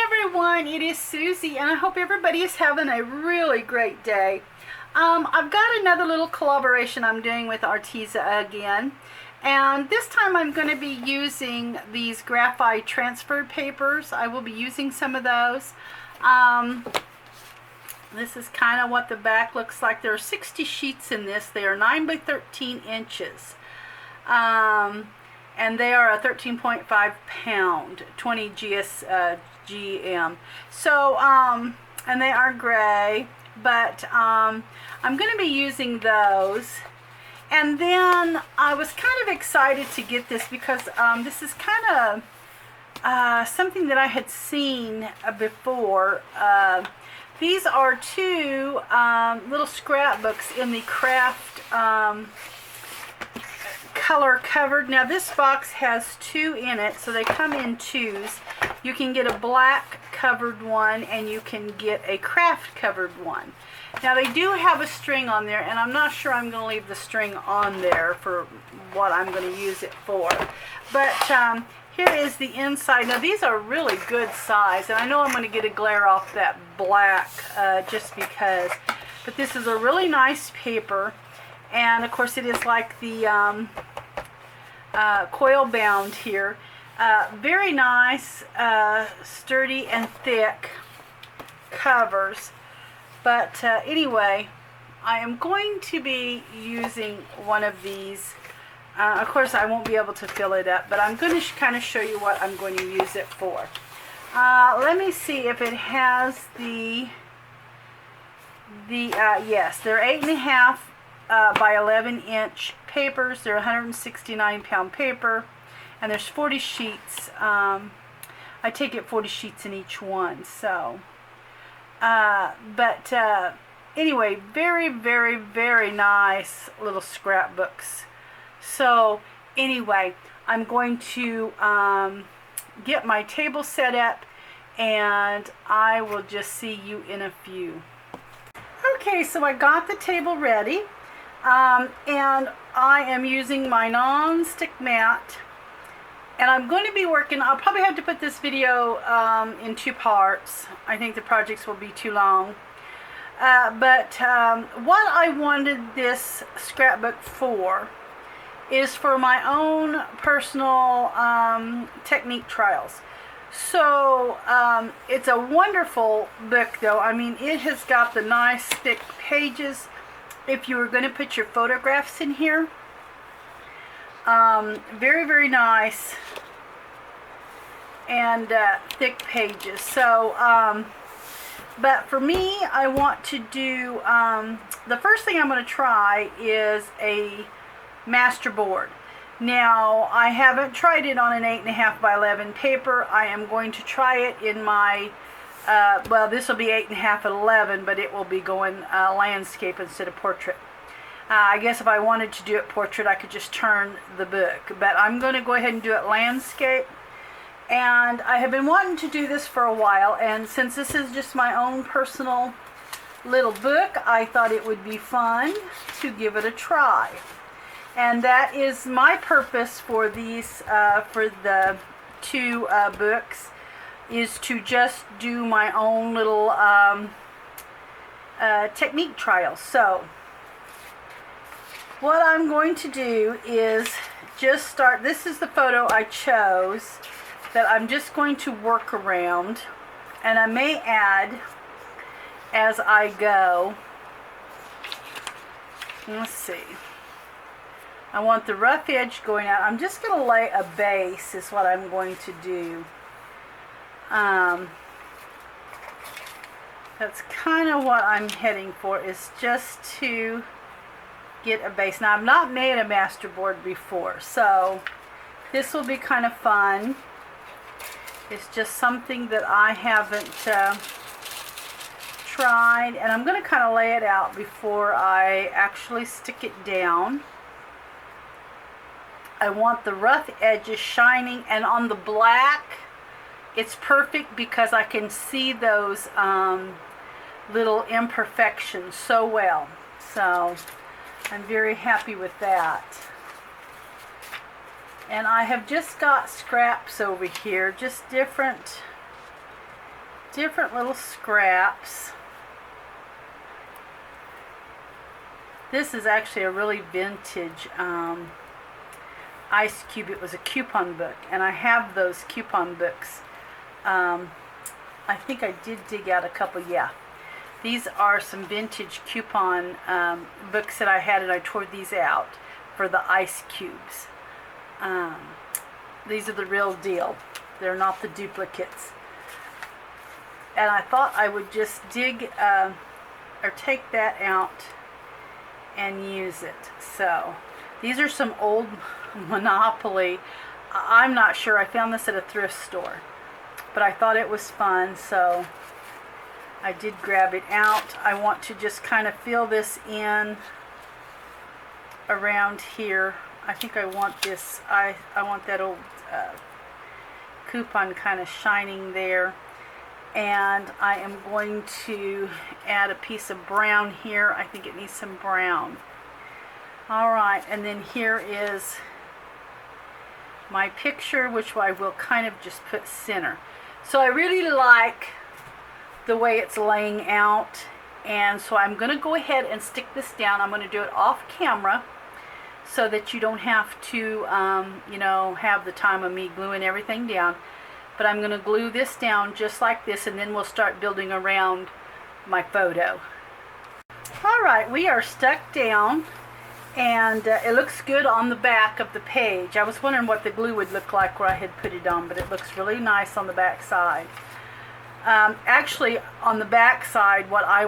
everyone, it is Susie, and I hope everybody is having a really great day. I've got another little collaboration I'm doing with Arteza again, and this time I'm going to be using these Graphite Transfer Papers. I will be using some of those. This is kind of what the back looks like. There are 60 sheets in this. They are 9 by 13 inches. And they are a 13.5 pound, 20 GM. So, and they are gray, but I'm going to be using those. And then I was kind of excited to get this because this is kind of something that I had seen before. These are two little scrapbooks in the Kraft color covered. Now this box has two in it, so they come in twos. You can get a black covered one and you can get a Kraft covered one. Now they do have a string on there, and I'm not sure I'm going to leave the string on there for what I'm going to use it for. But here is the inside. Now these are really good size, and I know I'm going to get a glare off that black just because. But this is a really nice paper. And of course it is like the coil bound here. Very nice, sturdy and thick covers. But anyway, I am going to be using one of these. Of course I won't be able to fill it up, but I'm going to kind of show you what I'm going to use it for. Let me see if it has yes, they're 8.5 by 11 inch papers. They're 169 pound paper, and there's 40 sheets. I take it 40 sheets in each one. So anyway, very, very, very nice little scrapbooks. So anyway, I'm going to get my table set up, and I will just see you in a few. Okay, so I got the table ready. And I am using my non-stick mat, and I'm going to be working. I'll probably have to put this video in two parts. I think the projects will be too long. But what I wanted this scrapbook for is for my own personal technique trials. So it's a wonderful book, though. I mean, it has got the nice thick pages. If you were going to put your photographs in here, very, very nice and thick pages. So, but for me, I want to do, the first thing I'm going to try is a master board. Now, I haven't tried it on an 8.5 by 11 paper. I am going to try it in my well, this will be 8.5 at 11, but it will be going landscape instead of portrait. I guess if I wanted to do it portrait, I could just turn the book. But I'm going to go ahead and do it landscape. And I have been wanting to do this for a while, and since this is just my own personal little book, I thought it would be fun to give it a try. And that is my purpose for these, for the two books, is to just do my own little technique trials. So what I'm going to do is just start. This is the photo I chose that I'm just going to work around, and I may add as I go. Let's see. I want the rough edge going out. I'm just going to lay a base is what I'm going to do. That's kind of what I'm heading for, is just to get a base. Now, I've not made a master board before, so this will be kind of fun. It's just something that I haven't tried, and I'm going to kind of lay it out before I actually stick it down. I want the rough edges shining, and on the black it's perfect because I can see those little imperfections so well. So I'm very happy with that. And I have just got scraps over here, just different different little scraps. This is actually a really vintage ice cube. It was a coupon book, and I have those coupon books. I think I did dig out a couple. Yeah, these are some vintage coupon books that I had, and I tore these out for the ice cubes. These are the real deal. They're not the duplicates. And I thought I would just dig or take that out and use it. So these are some old Monopoly. I'm not sure. I found this at a thrift store, but I thought it was fun, so I did grab it out. I want to just kind of fill this in around here. I think I want this, I want that old coupon kind of shining there. And I am going to add a piece of brown here. I think it needs some brown. Alright, and then here is my picture, which I will kind of just put center. So I really like the way it's laying out, and so I'm going to go ahead and stick this down. I'm going to do it off camera so that you don't have to, you know, have the time of me gluing everything down. But I'm going to glue this down just like this, and then we'll start building around my photo. Alright, we are stuck down, and it looks good on the back of the page. I was wondering what the glue would look like where I had put it on, but it looks really nice on the back side. Actually, on the back side, what I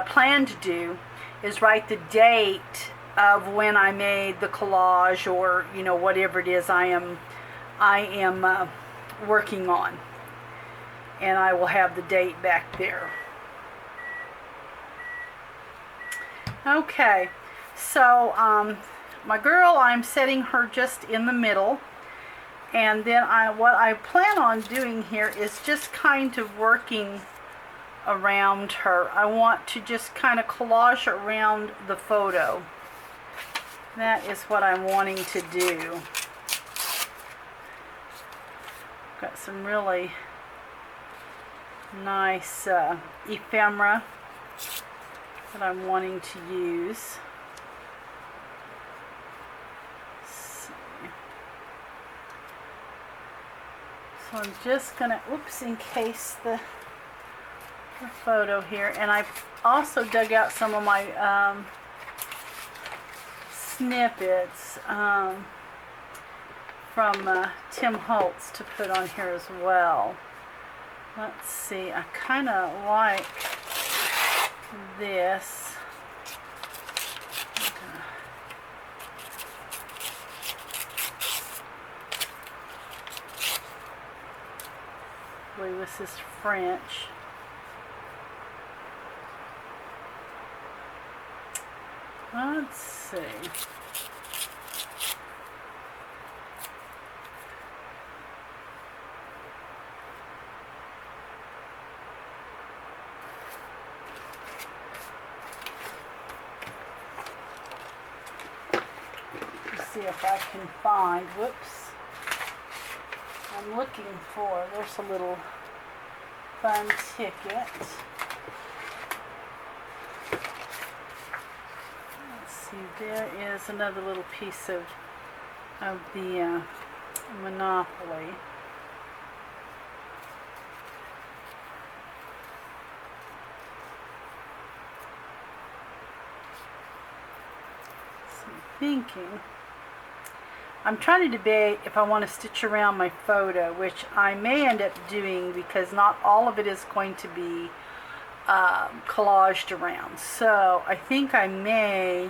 plan to do is write the date of when I made the collage, or you know, whatever it is I am working on, and I will have the date back there. Okay, so my girl, I'm setting her just in the middle, and then what I plan on doing here is just kind of working around her. I want to just kind of collage around the photo. That is what I'm wanting to do. Got some really nice ephemera that I'm wanting to use. So I'm just gonna, oops, encase the photo here, and I also dug out some of my snippets from Tim Holtz to put on here as well. Let's see, I kind of like this. I believe this is French. Let's see. See if I can find, whoops, I'm looking for, there's a little fun ticket. Let's see, there is another little piece of the Monopoly. So I'm thinking, I'm trying to debate if I want to stitch around my photo, which I may end up doing because not all of it is going to be collaged around. So I think I may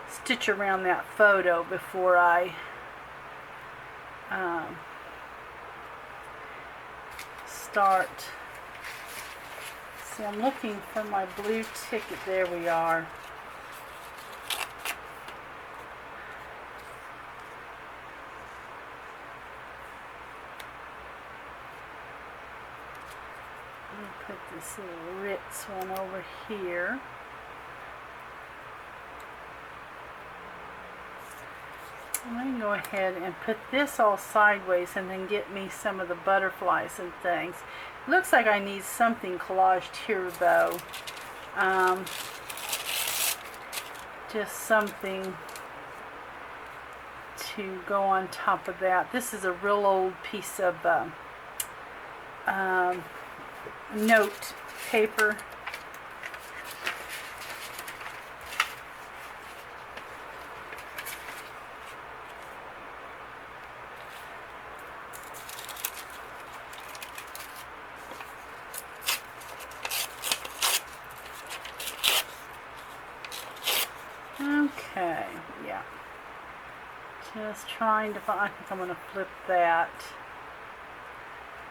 stitch around that photo before I start. See, I'm looking for my blue ticket. There we are. Put this little Ritz one over here. I'm going to go ahead and put this all sideways and then get me some of the butterflies and things. Looks like I need something collaged here though. Just something to go on top of that. This is a real old piece of note paper. Okay, yeah. Just trying to find, I think I'm going to flip that.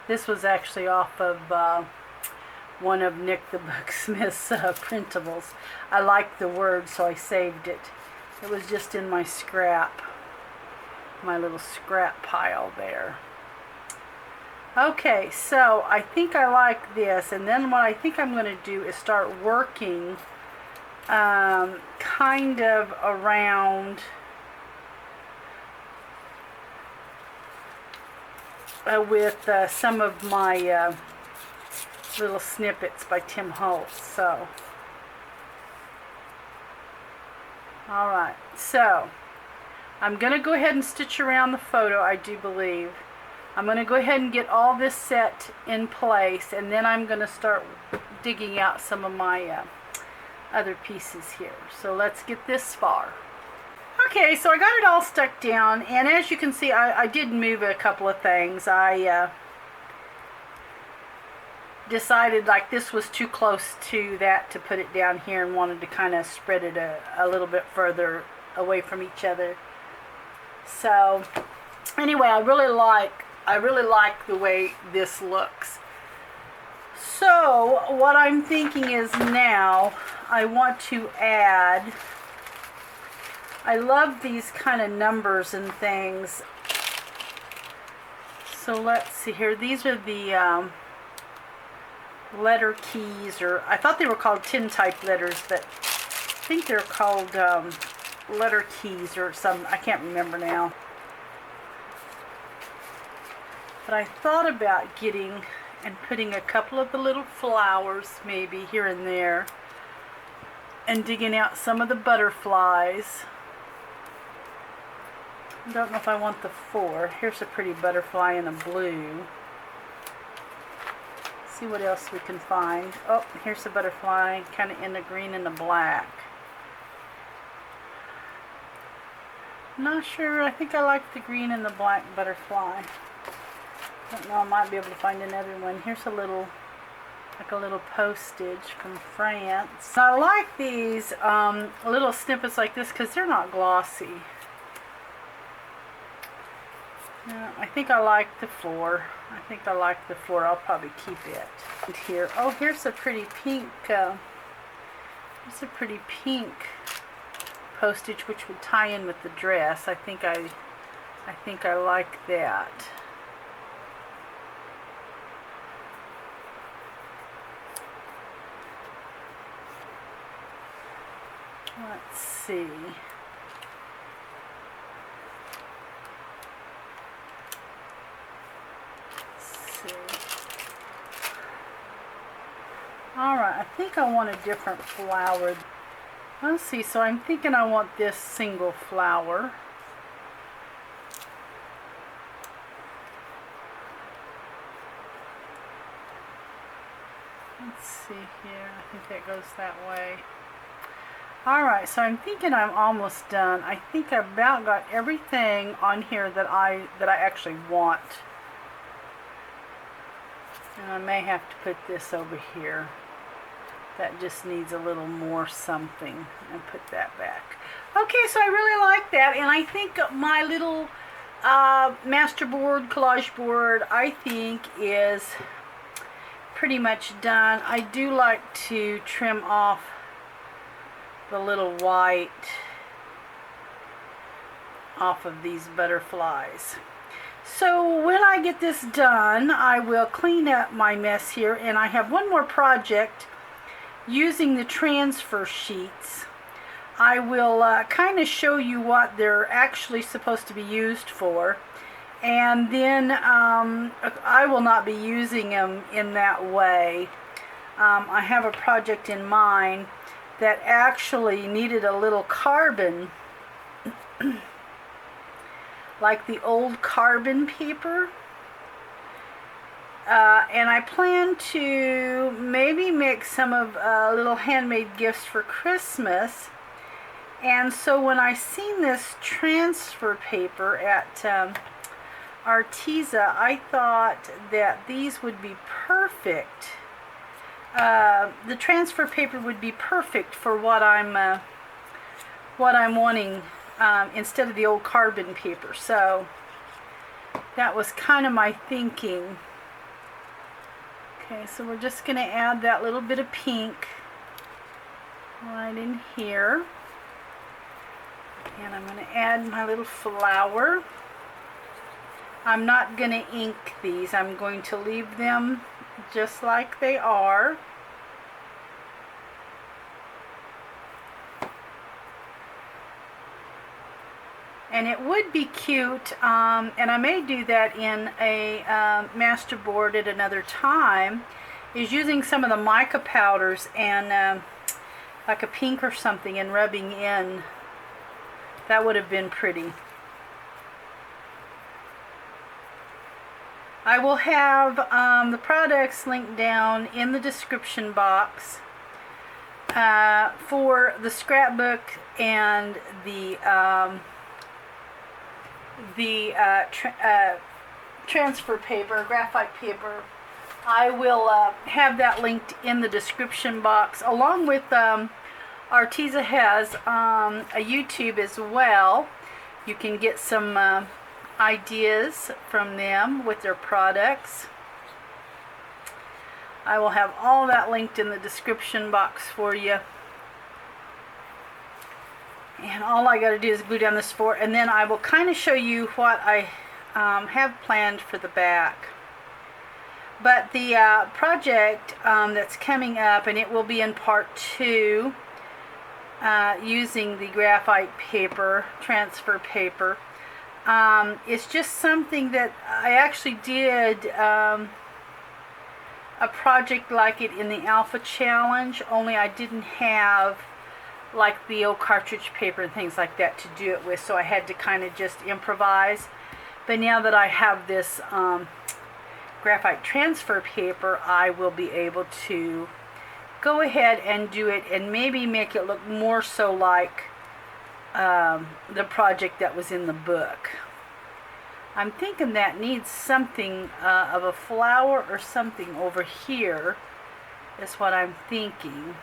This was actually off of one of Nick the Booksmith's printables. I liked the word, so I saved it. It was just in my scrap, my little scrap pile there. Okay, so I think I like this, and then what I think I'm going to do is start working kind of around with some of my little snippets by Tim Holtz. So, alright, so I'm going to go ahead and stitch around the photo, I do believe. I'm going to go ahead and get all this set in place, and then I'm going to start digging out some of my other pieces here. So let's get this far. Okay, so I got it all stuck down, and as you can see, I did move a couple of things. I decided like this was too close to that to put it down here, and wanted to kind of spread it a little bit further away from each other. So anyway, I really like the way this looks. So what I'm thinking is now I want to add, I love these kind of numbers and things. So let's see here. These are the letter keys, or I thought they were called tintype letters, but I think they're called letter keys or some, I can't remember now. But I thought about getting and putting a couple of the little flowers maybe here and there, and digging out some of the butterflies. I don't know if I want the 4. Here's a pretty butterfly in a blue. See what else we can find. Oh, here's a butterfly kind of in the green and the black. Not sure. I think I like the green and the black butterfly. I don't know, I might be able to find another one. Here's a little, like a little postage from France. So I like these little snippets like this because they're not glossy. I think I like the 4. I think I like the 4. I'll probably keep it. And here, oh, here's a pretty pink. Here's a pretty pink postage, which would tie in with the dress. I think I like that. Let's see. Alright, I think I want a different flower. Let's see, so I'm thinking I want this single flower. Let's see here, I think that goes that way. Alright, so I'm thinking I'm almost done. I think I've about got everything on here that I actually want. And I may have to put this over here. That just needs a little more something, and put that back. Okay, so I really like that, and I think my little master board, collage board, I think is pretty much done. I do like to trim off the little white off of these butterflies. So when I get this done, I will clean up my mess here, and I have one more project using the transfer sheets. I will kind of show you what they're actually supposed to be used for, And then I will not be using them in that way. I have a project in mind that actually needed a little carbon, like the old carbon paper. And I plan to maybe make some of little handmade gifts for Christmas. And so when I seen this transfer paper at Arteza, I thought that these would be perfect. The transfer paper would be perfect for what I'm wanting instead of the old carbon paper. So that was kind of my thinking. Okay, so we're just going to add that little bit of pink right in here. And I'm going to add my little flower. I'm not going to ink these. I'm going to leave them just like they are. And it would be cute, and I may do that in a master board at another time, is using some of the mica powders and like a pink or something and rubbing in. That would have been pretty. I will have the products linked down in the description box for the scrapbook and the transfer paper, graphite paper. I will have that linked in the description box, along with Arteza has a YouTube as well. You can get some ideas from them with their products. I will have all that linked in the description box for you. And all I got to do is glue down this four, and then I will kind of show you what I have planned for the back. But the project that's coming up, and it will be in part 2, using the graphite paper, transfer paper, it's just something that I actually did a project like it in the Alpha Challenge, only I didn't have like the old cartridge paper and things like that to do it with, so I had to kind of just improvise. But now that I have this graphite transfer paper, I will be able to go ahead and do it and maybe make it look more so like the project that was in the book. I'm thinking that needs something of a flower or something over here is what I'm thinking.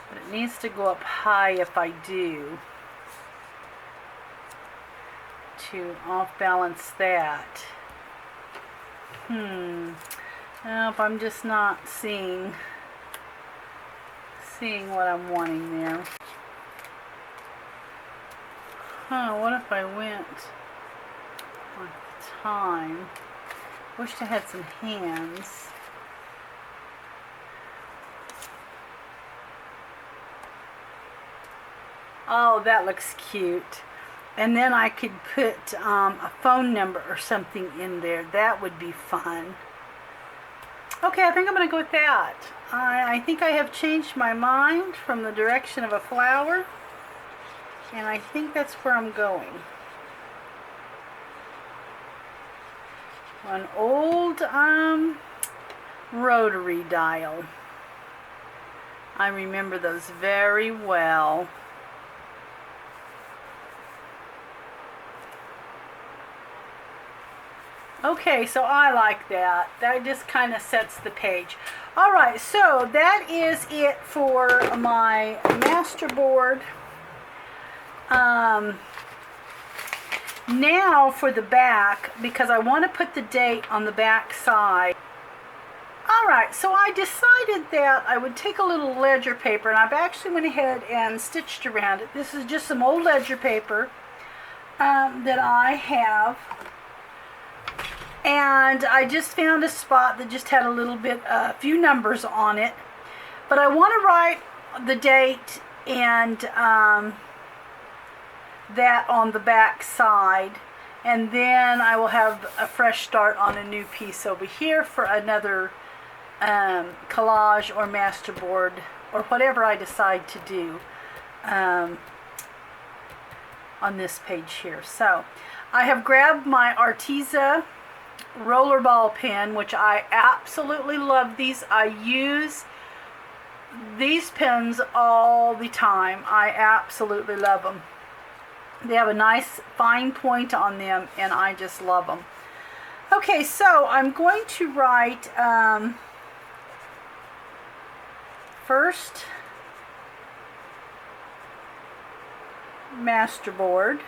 But it needs to go up high if I do, to off balance that. Nope, I'm just not seeing what I'm wanting there. What if I went on time? Wished I had some hands. Oh, that looks cute. And then I could put a phone number or something in there. That would be fun. Okay, I think I'm going to go with that. I think I have changed my mind from the direction of a flower. And I think that's where I'm going. An old rotary dial. I remember those very well. Okay, so I like that. That just kind of sets the page. Alright, so that is it for my master board. Now for the back, because I want to put the date on the back side. Alright, so I decided that I would take a little ledger paper, and I've actually went ahead and stitched around it. This is just some old ledger paper that I have. And I just found a spot that just had a little bit, a few numbers on it. But I want to write the date and that on the back side. And then I will have a fresh start on a new piece over here for another collage or masterboard or whatever I decide to do on this page here. So I have grabbed my Arteza rollerball pen, which I absolutely love these. I use these pens all the time. I absolutely love them. They have a nice fine point on them, and I just love them. Okay, so I'm going to write first masterboard.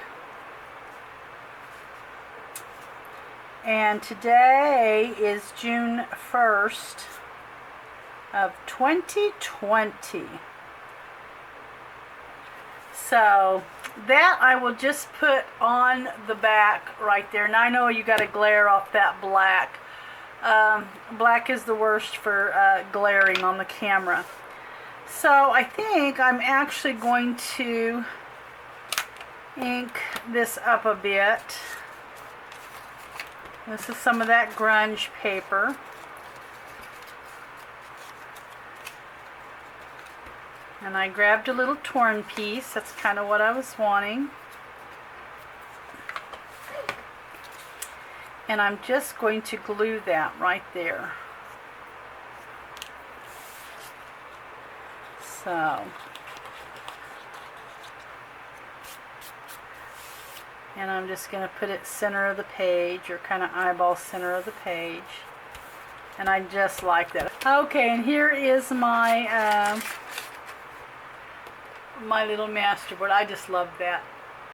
And today is June 1st of 2020. So that I will just put on the back right there. And I know you got to glare off that black. Black is the worst for glaring on the camera. So I think I'm actually going to ink this up a bit. This is some of that grunge paper. And I grabbed a little torn piece. That's kind of what I was wanting. And I'm just going to glue that right there. So. And I'm just going to put it center of the page, or kind of eyeball center of the page. And I just like that. Okay, and here is my my little masterboard. I just love that.